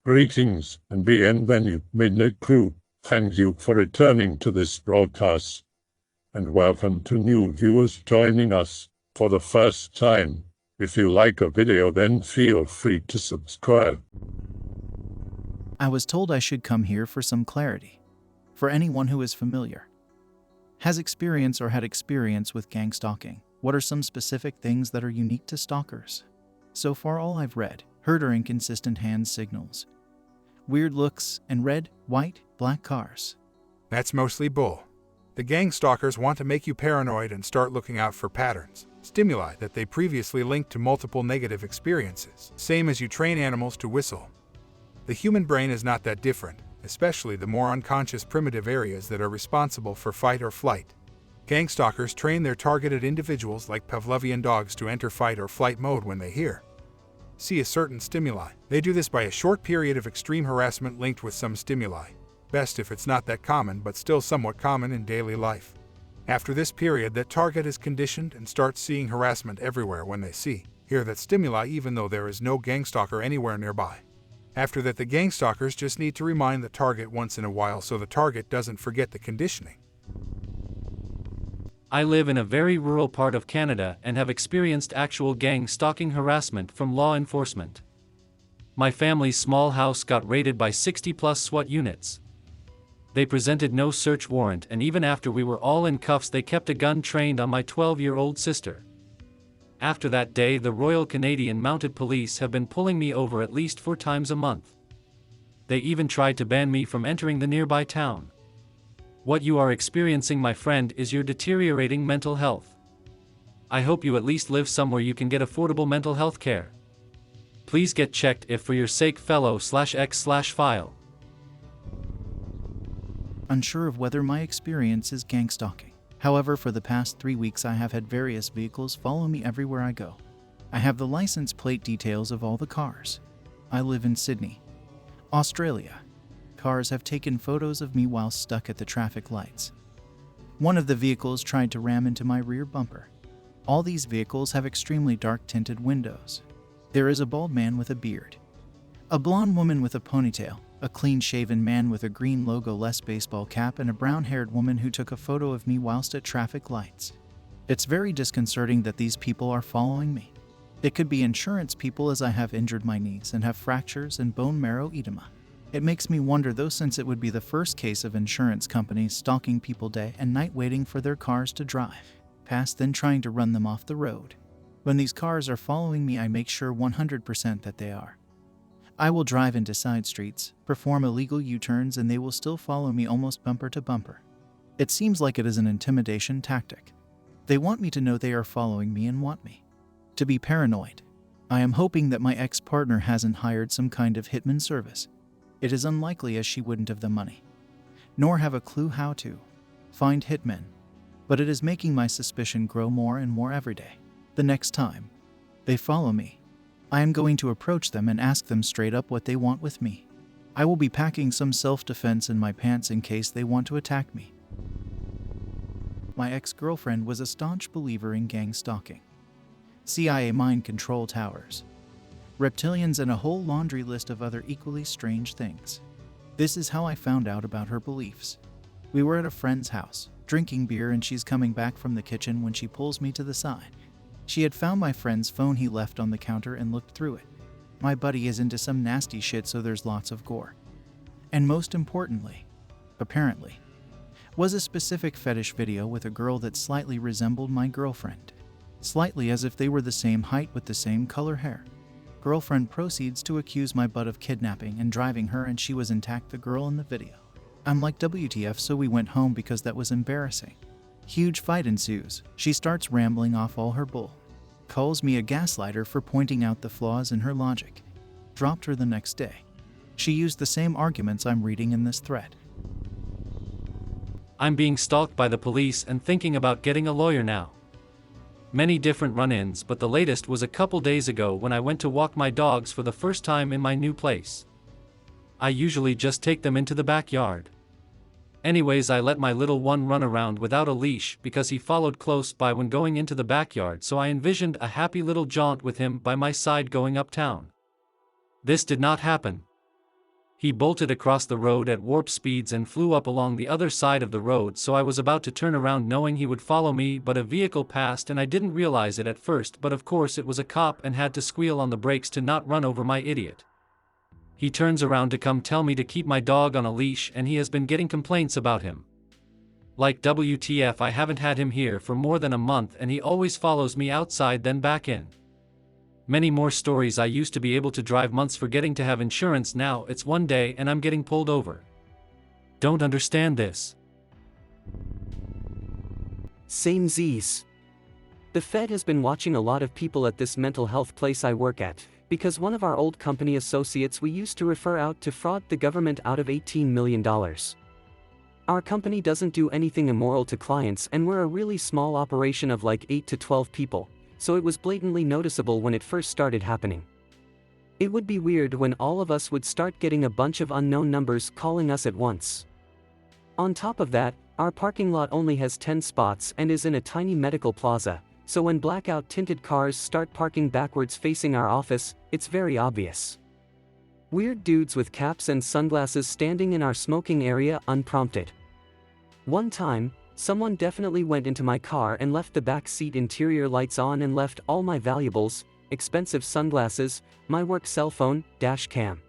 Greetings and bienvenue, Midnight Crew. Thank you for returning to this broadcast. And welcome to new viewers joining us for the first time. If you like a video, then feel free to subscribe. I was told I should come here for some clarity. For anyone who is familiar, has experience or had experience with gang stalking, what are some specific things that are unique to stalkers? So far all I've read, heard are inconsistent hand signals, weird looks, and red, white, black cars. That's mostly bull. The gang stalkers want to make you paranoid and start looking out for patterns, stimuli that they previously linked to multiple negative experiences, same as you train animals to whistle. The human brain is not that different, especially the more unconscious primitive areas that are responsible for fight or flight. Gang stalkers train their targeted individuals like Pavlovian dogs to enter fight or flight mode when they see a certain stimuli. They do this by a short period of extreme harassment linked with some stimuli. Best if it's not that common, but still somewhat common in daily life. After this period, that target is conditioned and starts seeing harassment everywhere when they hear that stimuli, even though there is no gang stalker anywhere nearby. After that, the gang stalkers just need to remind the target once in a while so the target doesn't forget the conditioning. I live in a very rural part of Canada and have experienced actual gang stalking harassment from law enforcement. My family's small house got raided by 60+ SWAT units. They presented no search warrant, and even after we were all in cuffs they kept a gun trained on my 12-year-old sister. After that day, the Royal Canadian Mounted Police have been pulling me over at least 4 times a month. They even tried to ban me from entering the nearby town. What you are experiencing, my friend, is your deteriorating mental health. I hope you at least live somewhere you can get affordable mental health care. Please get checked if for your sake, fellow/x/file. Unsure of whether my experience is gang stalking. However, for the past 3 weeks I have had various vehicles follow me everywhere I go. I have the license plate details of all the cars. I live in Sydney, Australia. Cars have taken photos of me while stuck at the traffic lights. One of the vehicles tried to ram into my rear bumper. All these vehicles have extremely dark tinted windows. There is a bald man with a beard, a blonde woman with a ponytail, a clean-shaven man with a green logo-less baseball cap, and a brown-haired woman who took a photo of me whilst at traffic lights. It's very disconcerting that these people are following me. It could be insurance people, as I have injured my knees and have fractures and bone marrow edema. It makes me wonder though, since it would be the first case of insurance companies stalking people day and night waiting for their cars to drive past, then trying to run them off the road. When these cars are following me, I make sure 100% that they are. I will drive into side streets, perform illegal U-turns, and they will still follow me almost bumper to bumper. It seems like it is an intimidation tactic. They want me to know they are following me and want me to be paranoid. I am hoping that my ex-partner hasn't hired some kind of hitman service. It is unlikely, as she wouldn't have the money, nor have a clue how to find hitmen. But it is making my suspicion grow more and more every day. The next time they follow me, I am going to approach them and ask them straight up what they want with me. I will be packing some self-defense in my pants in case they want to attack me. My ex-girlfriend was a staunch believer in gang stalking, CIA mind control towers, reptilians, and a whole laundry list of other equally strange things. This is how I found out about her beliefs. We were at a friend's house, drinking beer, and she's coming back from the kitchen when she pulls me to the side. She had found my friend's phone he left on the counter and looked through it. My buddy is into some nasty shit, so there's lots of gore. And most importantly, apparently, was a specific fetish video with a girl that slightly resembled my girlfriend. Slightly, as if they were the same height with the same color hair. Girlfriend proceeds to accuse my butt of kidnapping and driving her, and she was intact, the girl in the video. I'm like, WTF, so we went home because that was embarrassing. Huge fight ensues. She starts rambling off all her bull. Calls me a gaslighter for pointing out the flaws in her logic. Dropped her the next day. She used the same arguments I'm reading in this thread. I'm being stalked by the police and thinking about getting a lawyer now. Many different run-ins, but the latest was a couple days ago when I went to walk my dogs for the first time in my new place. I usually just take them into the backyard. Anyways, I let my little one run around without a leash because he followed close by when going into the backyard, so I envisioned a happy little jaunt with him by my side going uptown. This did not happen. He bolted across the road at warp speeds and flew up along the other side of the road, so I was about to turn around knowing he would follow me, but a vehicle passed and I didn't realize it at first, but of course it was a cop and had to squeal on the brakes to not run over my idiot. He turns around to come tell me to keep my dog on a leash and he has been getting complaints about him. Like WTF, I haven't had him here for more than a month and he always follows me outside then back in. Many more stories. I used to be able to drive months forgetting to have insurance, now it's one day and I'm getting pulled over. Don't understand this. Same Z's. The Fed has been watching a lot of people at this mental health place I work at, because one of our old company associates we used to refer out to fraud the government out of $18 million. Our company doesn't do anything immoral to clients and we're a really small operation of like 8 to 12 people. So it was blatantly noticeable when it first started happening. It would be weird when all of us would start getting a bunch of unknown numbers calling us at once. On top of that, our parking lot only has 10 spots and is in a tiny medical plaza, so when blackout tinted cars start parking backwards facing our office, it's very obvious. Weird dudes with caps and sunglasses standing in our smoking area unprompted. One time, someone definitely went into my car and left the back seat interior lights on and left all my valuables, expensive sunglasses, my work cell phone, dash cam.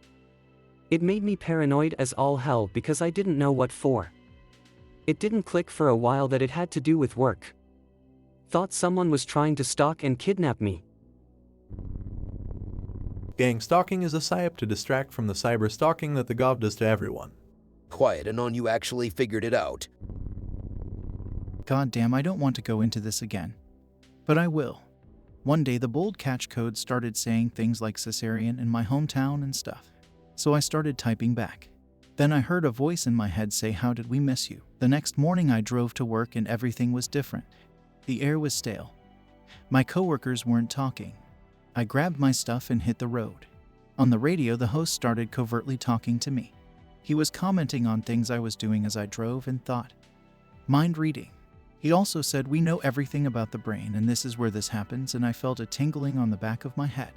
It made me paranoid as all hell because I didn't know what for. It didn't click for a while that it had to do with work. Thought someone was trying to stalk and kidnap me. Gang stalking is a psyop to distract from the cyber stalking that the gov does to everyone. Quiet, Anon, you actually figured it out. God damn, I don't want to go into this again. But I will. One day the bold catch code started saying things like cesarean in my hometown and stuff. So I started typing back. Then I heard a voice in my head say, "How did we miss you?" The next morning I drove to work and everything was different. The air was stale. My coworkers weren't talking. I grabbed my stuff and hit the road. On the radio the host started covertly talking to me. He was commenting on things I was doing as I drove and thought. Mind reading. He also said, "We know everything about the brain and this is where this happens," and I felt a tingling on the back of my head.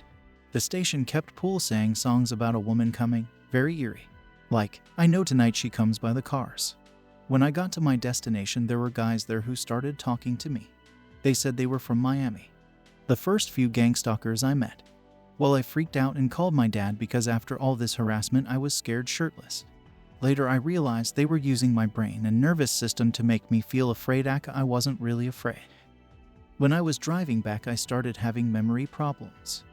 The station kept saying songs about a woman coming, very eerie. Like, "I know tonight she comes by the cars." When I got to my destination there were guys there who started talking to me. They said they were from Miami. The first few gang stalkers I met. Well, I freaked out and called my dad because after all this harassment I was scared shitless. Later I realized they were using my brain and nervous system to make me feel afraid. I wasn't really afraid. When I was driving back I started having memory problems.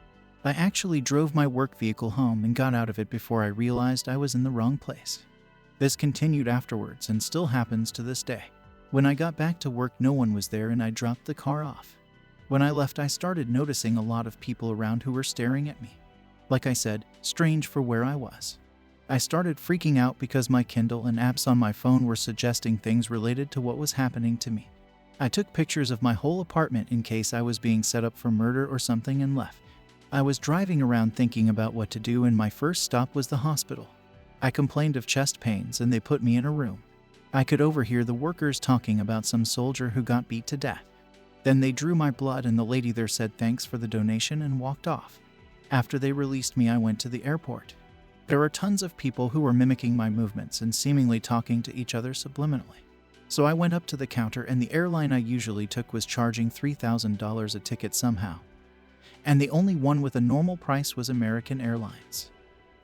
I actually drove my work vehicle home and got out of it before I realized I was in the wrong place. This continued afterwards and still happens to this day. When I got back to work no one was there and I dropped the car off. When I left I started noticing a lot of people around who were staring at me. Like I said, strange for where I was. I started freaking out because my Kindle and apps on my phone were suggesting things related to what was happening to me. I took pictures of my whole apartment in case I was being set up for murder or something and left. I was driving around thinking about what to do and my first stop was the hospital. I complained of chest pains and they put me in a room. I could overhear the workers talking about some soldier who got beat to death. Then they drew my blood and the lady there said thanks for the donation and walked off. After they released me I went to the airport. There are tons of people who were mimicking my movements and seemingly talking to each other subliminally. So I went up to the counter and the airline I usually took was charging $3,000 a ticket somehow. And the only one with a normal price was American Airlines.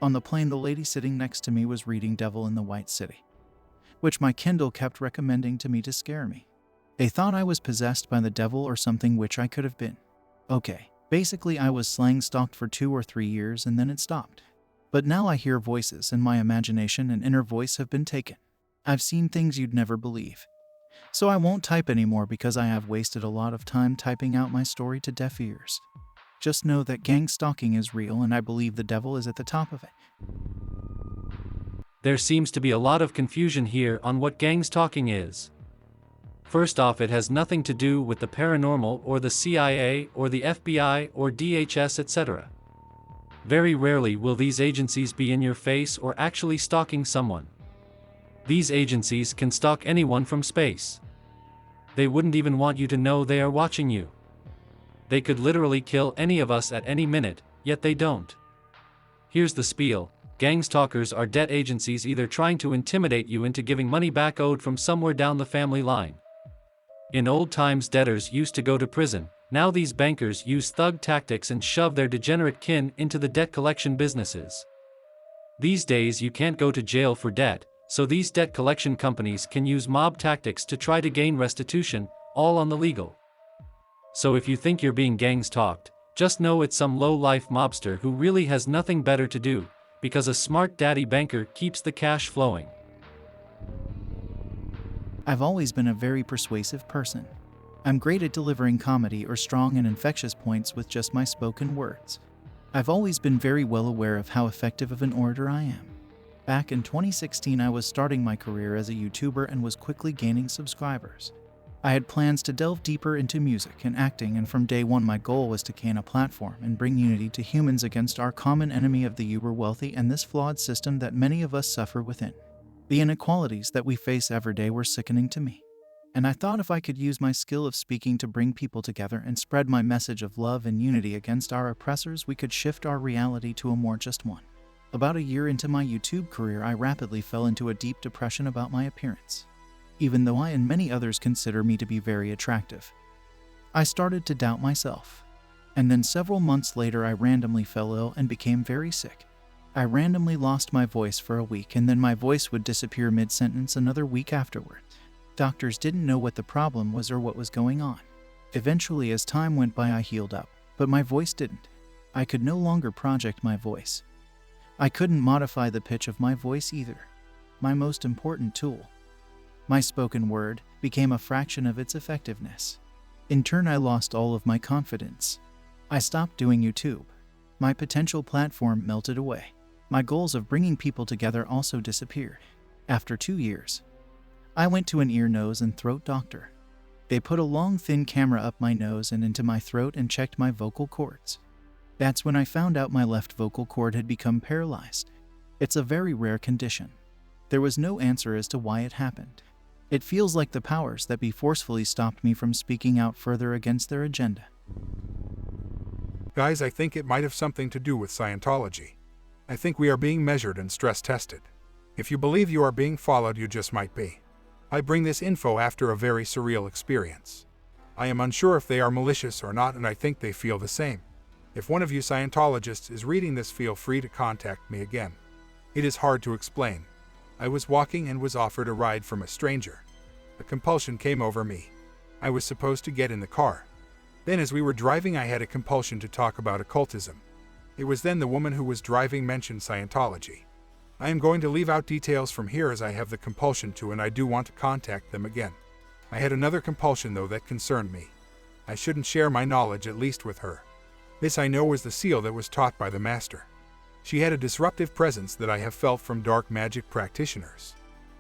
On the plane the lady sitting next to me was reading Devil in the White City, which my Kindle kept recommending to me to scare me. They thought I was possessed by the devil or something, which I could have been. Okay, basically I was slang stalked for 2 or 3 years and then it stopped. But now I hear voices and my imagination and inner voice have been taken. I've seen things you'd never believe. So I won't type anymore because I have wasted a lot of time typing out my story to deaf ears. Just know that gang stalking is real and I believe the devil is at the top of it. There seems to be a lot of confusion here on what gang stalking is. First off, it has nothing to do with the paranormal or the CIA or the FBI or DHS, etc. Very rarely will these agencies be in your face or actually stalking someone. These agencies can stalk anyone from space. They wouldn't even want you to know they are watching you. They could literally kill any of us at any minute, yet they don't. Here's the spiel. gang stalkers are debt agencies either trying to intimidate you into giving money back owed from somewhere down the family line. In old times, debtors used to go to prison. Now these bankers use thug tactics and shove their degenerate kin into the debt collection businesses. These days you can't go to jail for debt, so these debt collection companies can use mob tactics to try to gain restitution, all on the legal. So if you think you're being gang stalked, just know it's some low-life mobster who really has nothing better to do, because a smart daddy banker keeps the cash flowing. I've always been a very persuasive person. I'm great at delivering comedy or strong and infectious points with just my spoken words. I've always been very well aware of how effective of an orator I am. Back in 2016, I was starting my career as a YouTuber and was quickly gaining subscribers. I had plans to delve deeper into music and acting, and from day one my goal was to gain a platform and bring unity to humans against our common enemy of the uber wealthy and this flawed system that many of us suffer within. The inequalities that we face every day were sickening to me. And I thought if I could use my skill of speaking to bring people together and spread my message of love and unity against our oppressors, we could shift our reality to a more just one. About a year into my YouTube career, I rapidly fell into a deep depression about my appearance. Even though I and many others consider me to be very attractive, I started to doubt myself. And then several months later, I randomly fell ill and became very sick. I randomly lost my voice for a week, and then my voice would disappear mid-sentence another week afterward. Doctors didn't know what the problem was or what was going on. Eventually, as time went by, I healed up, but my voice didn't. I could no longer project my voice. I couldn't modify the pitch of my voice either. My most important tool, my spoken word, became a fraction of its effectiveness. In turn, I lost all of my confidence. I stopped doing YouTube. My potential platform melted away. My goals of bringing people together also disappeared. After 2 years, I went to an ear, nose, and throat doctor. They put a long, thin camera up my nose and into my throat and checked my vocal cords. That's when I found out my left vocal cord had become paralyzed. It's a very rare condition. There was no answer as to why it happened. It feels like the powers that be forcefully stopped me from speaking out further against their agenda. Guys, I think it might have something to do with Scientology. I think we are being measured and stress tested. If you believe you are being followed, you just might be. I bring this info after a very surreal experience. I am unsure if they are malicious or not, and I think they feel the same. If one of you Scientologists is reading this, feel free to contact me again. It is hard to explain. I was walking and was offered a ride from a stranger. A compulsion came over me. I was supposed to get in the car. Then as we were driving, I had a compulsion to talk about occultism. It was then the woman who was driving mentioned Scientology. I am going to leave out details from here as I have the compulsion to, and I do want to contact them again. I had another compulsion though that concerned me. I shouldn't share my knowledge, at least with her. This I know was the seal that was taught by the master. She had a disruptive presence that I have felt from dark magic practitioners.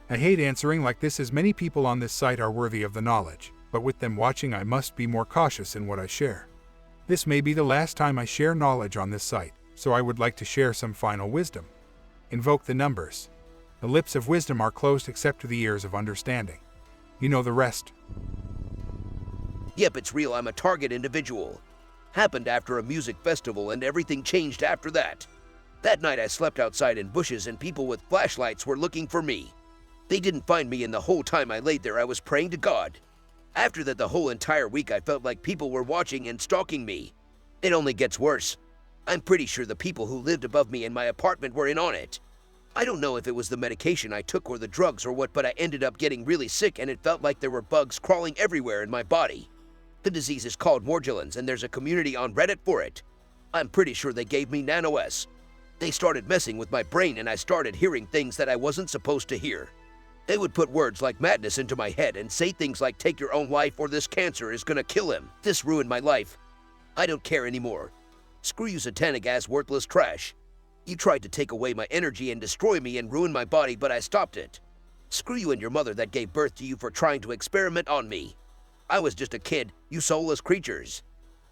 I hate answering like this, as many people on this site are worthy of the knowledge, but with them watching I must be more cautious in what I share. This may be the last time I share knowledge on this site, so I would like to share some final wisdom. Invoke the numbers. The lips of wisdom are closed except to the ears of understanding. You know the rest. Yep, it's real. I'm a target individual. Happened after a music festival, and everything changed after that. That night I slept outside in bushes, and people with flashlights were looking for me. They didn't find me, and the whole time I laid there I was praying to God. After that, the whole entire week I felt like people were watching and stalking me. It only gets worse. I'm pretty sure the people who lived above me in my apartment were in on it. I don't know if it was the medication I took or the drugs or what, but I ended up getting really sick, and it felt like there were bugs crawling everywhere in my body. The disease is called Morgellons, and there's a community on Reddit for it. I'm pretty sure they gave me Nano-S. They started messing with my brain, and I started hearing things that I wasn't supposed to hear. They would put words like madness into my head and say things like, take your own life or this cancer is gonna kill him. This ruined my life. I don't care anymore. Screw you satanic-ass worthless trash. You tried to take away my energy and destroy me and ruin my body, but I stopped it. Screw you and your mother that gave birth to you for trying to experiment on me. I was just a kid, you soulless creatures.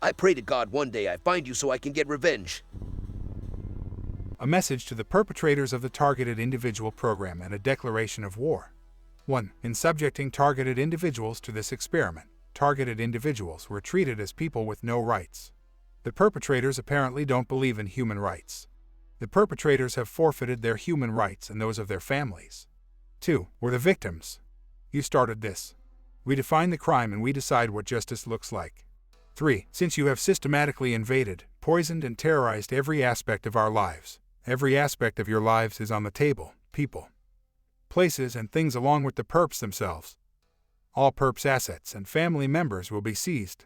I pray to God one day I find you so I can get revenge. A message to the perpetrators of the targeted individual program and a declaration of war. 1. In subjecting targeted individuals to this experiment, targeted individuals were treated as people with no rights. The perpetrators apparently don't believe in human rights. The perpetrators have forfeited their human rights and those of their families. 2. We're the victims. You started this. We define the crime and we decide what justice looks like. 3. Since you have systematically invaded, poisoned, and terrorized every aspect of our lives, every aspect of your lives is on the table, people, places, and things along with the perps themselves. All perps' assets and family members will be seized.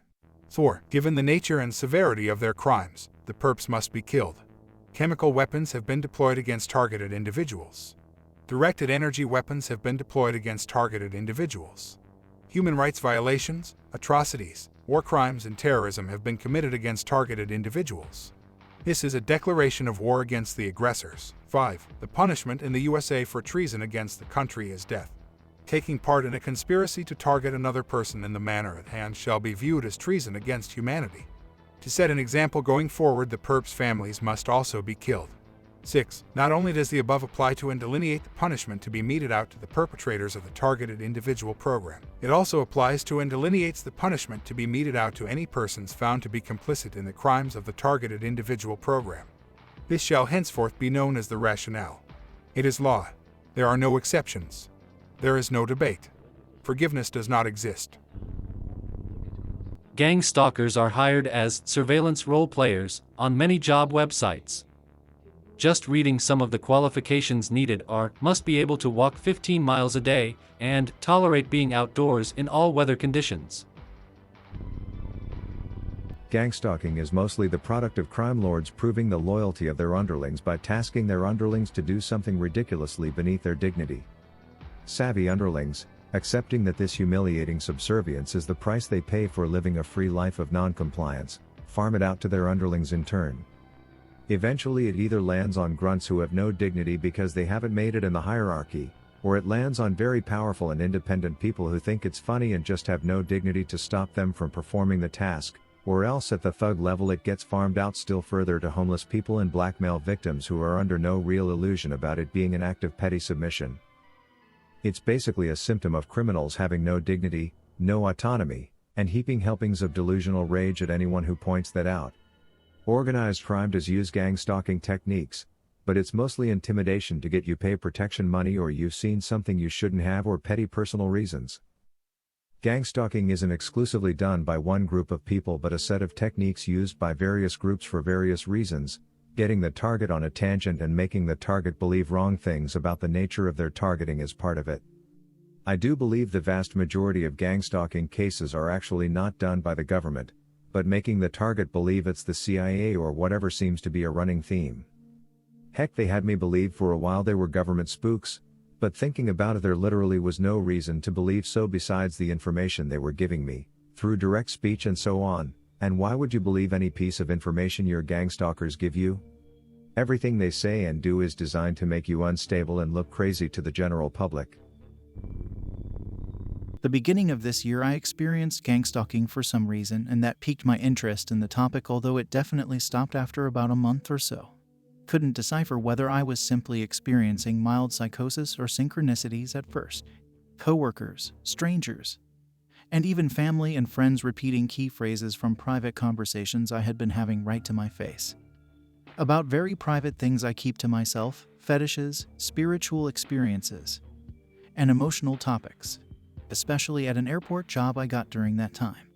4. Given the nature and severity of their crimes, the perps must be killed. Chemical weapons have been deployed against targeted individuals. Directed energy weapons have been deployed against targeted individuals. Human rights violations, atrocities, war crimes, and terrorism have been committed against targeted individuals. This is a declaration of war against the aggressors. 5. The punishment in the USA for treason against the country is death. Taking part in a conspiracy to target another person in the manner at hand shall be viewed as treason against humanity. To set an example going forward, the perps' families must also be killed. 6. Not only does the above apply to and delineate the punishment to be meted out to the perpetrators of the targeted individual program, it also applies to and delineates the punishment to be meted out to any persons found to be complicit in the crimes of the targeted individual program. This shall henceforth be known as the rationale. It is law. There are no exceptions. There is no debate. Forgiveness does not exist. Gang stalkers are hired as surveillance role players on many job websites. Just reading some of the qualifications needed are, must be able to walk 15 miles a day, and tolerate being outdoors in all weather conditions. Gang stalking is mostly the product of crime lords proving the loyalty of their underlings by tasking their underlings to do something ridiculously beneath their dignity. Savvy underlings, accepting that this humiliating subservience is the price they pay for living a free life of non-compliance, farm it out to their underlings in turn. Eventually it either lands on grunts who have no dignity because they haven't made it in the hierarchy, or it lands on very powerful and independent people who think it's funny and just have no dignity to stop them from performing the task, or else at the thug level it gets farmed out still further to homeless people and blackmail victims who are under no real illusion about it being an act of petty submission. It's basically a symptom of criminals having no dignity, no autonomy, and heaping helpings of delusional rage at anyone who points that out. Organized crime does use gang stalking techniques, but it's mostly intimidation to get you pay protection money or you've seen something you shouldn't have or petty personal reasons. Gang stalking isn't exclusively done by one group of people but a set of techniques used by various groups for various reasons, getting the target on a tangent and making the target believe wrong things about the nature of their targeting is part of it. I do believe the vast majority of gang stalking cases are actually not done by the government, but making the target believe it's the CIA or whatever seems to be a running theme. Heck, they had me believe for a while they were government spooks, but thinking about it there literally was no reason to believe so besides the information they were giving me, through direct speech and so on, and why would you believe any piece of information your gang stalkers give you? Everything they say and do is designed to make you unstable and look crazy to the general public. The beginning of this year I experienced gang stalking for some reason, and that piqued my interest in the topic, although it definitely stopped after about a month or so. Couldn't decipher whether I was simply experiencing mild psychosis or synchronicities at first. Coworkers, strangers, and even family and friends repeating key phrases from private conversations I had been having right to my face. About very private things I keep to myself, fetishes, spiritual experiences, and emotional topics. Especially at an airport job I got during that time,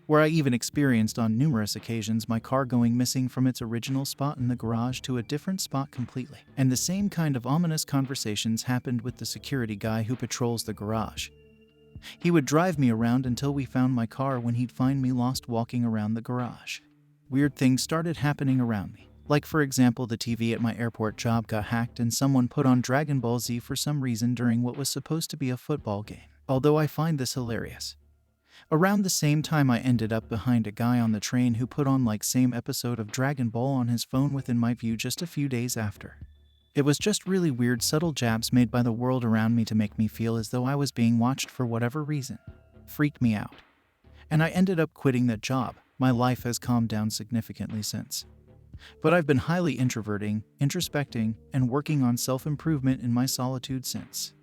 where I even experienced on numerous occasions my car going missing from its original spot in the garage to a different spot completely. And the same kind of ominous conversations happened with the security guy who patrols the garage. He would drive me around until we found my car, when he'd find me lost walking around the garage. Weird things started happening around me. Like, for example, the TV at my airport job got hacked and someone put on Dragon Ball Z for some reason during what was supposed to be a football game. Although I find this hilarious. Around the same time I ended up behind a guy on the train who put on like same episode of Dragon Ball on his phone within my view just a few days after. It was just really weird, subtle jabs made by the world around me to make me feel as though I was being watched for whatever reason. Freaked me out. And I ended up quitting that job. My life has calmed down significantly since. But I've been highly introverting, introspecting, and working on self-improvement in my solitude since.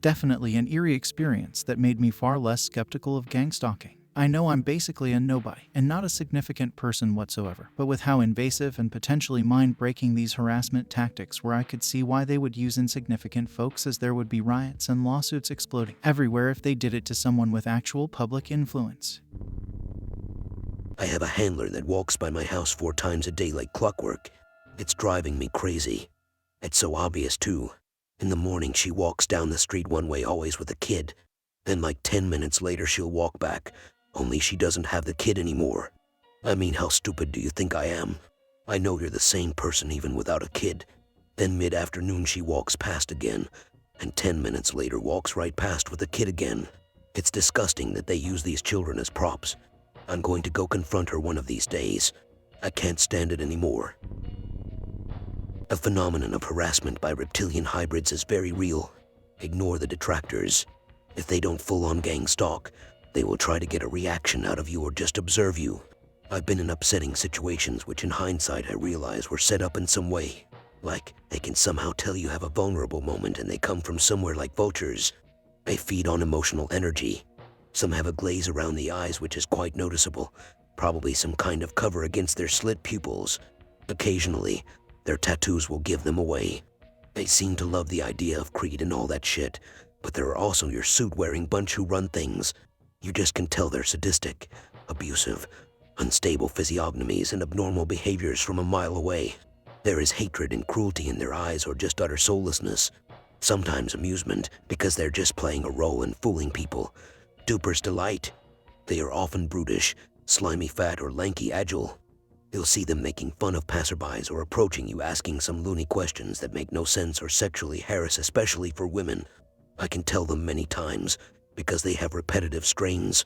Definitely an eerie experience that made me far less skeptical of gang stalking. I know I'm basically a nobody and not a significant person whatsoever, but with how invasive and potentially mind-breaking these harassment tactics were, I could see why they would use insignificant folks, as there would be riots and lawsuits exploding everywhere if they did it to someone with actual public influence. I have a handler that walks by my house 4 times a day like clockwork. It's driving me crazy. It's so obvious too. In the morning she walks down the street one way, always with a kid. Then like 10 minutes later she'll walk back, only she doesn't have the kid anymore. I mean, how stupid do you think I am? I know you're the same person even without a kid. Then mid-afternoon she walks past again, and 10 minutes later walks right past with a kid again. It's disgusting that they use these children as props. I'm going to go confront her one of these days. I can't stand it anymore. The phenomenon of harassment by reptilian hybrids is very real. Ignore the detractors. If they don't full-on gang stalk, they will try to get a reaction out of you or just observe you. I've been in upsetting situations which in hindsight I realize were set up in some way. Like, they can somehow tell you have a vulnerable moment and they come from somewhere like vultures. They feed on emotional energy. Some have a glaze around the eyes which is quite noticeable, probably some kind of cover against their slit pupils. Occasionally, their tattoos will give them away. They seem to love the idea of creed and all that shit, but there are also your suit-wearing bunch who run things. You just can tell they're sadistic, abusive, unstable physiognomies and abnormal behaviors from a mile away. There is hatred and cruelty in their eyes, or just utter soullessness. Sometimes amusement, because they're just playing a role and fooling people. Duper's delight. They are often brutish, slimy, fat, or lanky, agile. You'll see them making fun of passerbys or approaching you asking some loony questions that make no sense or sexually harass, especially for women. I can tell them many times, because they have repetitive strains.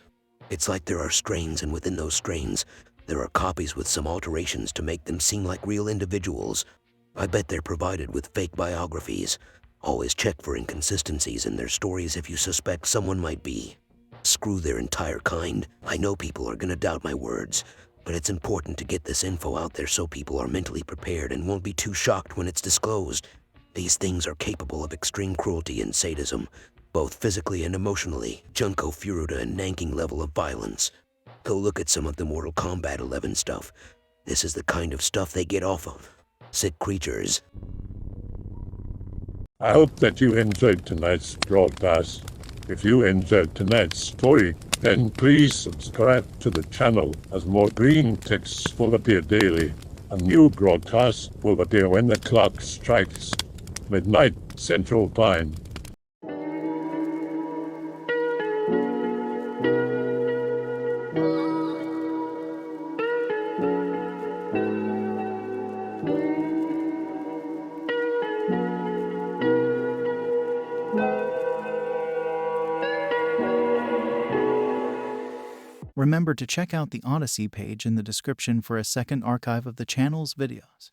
It's like there are strains, and within those strains, there are copies with some alterations to make them seem like real individuals. I bet they're provided with fake biographies. Always check for inconsistencies in their stories if you suspect someone might be. Screw their entire kind. I know people are gonna doubt my words, but it's important to get this info out there so people are mentally prepared and won't be too shocked when it's disclosed. These things are capable of extreme cruelty and sadism, both physically and emotionally, Junko Furuta and Nanking level of violence. Go look at some of the Mortal Kombat 11 stuff. This is the kind of stuff they get off of. Sick creatures. I hope that you enjoyed tonight's broadcast. If you enjoyed tonight's story, then please subscribe to the channel, as more green texts will appear daily. A new broadcast will appear when the clock strikes midnight Central Time. Remember to check out the Odyssey page in the description for a second archive of the channel's videos.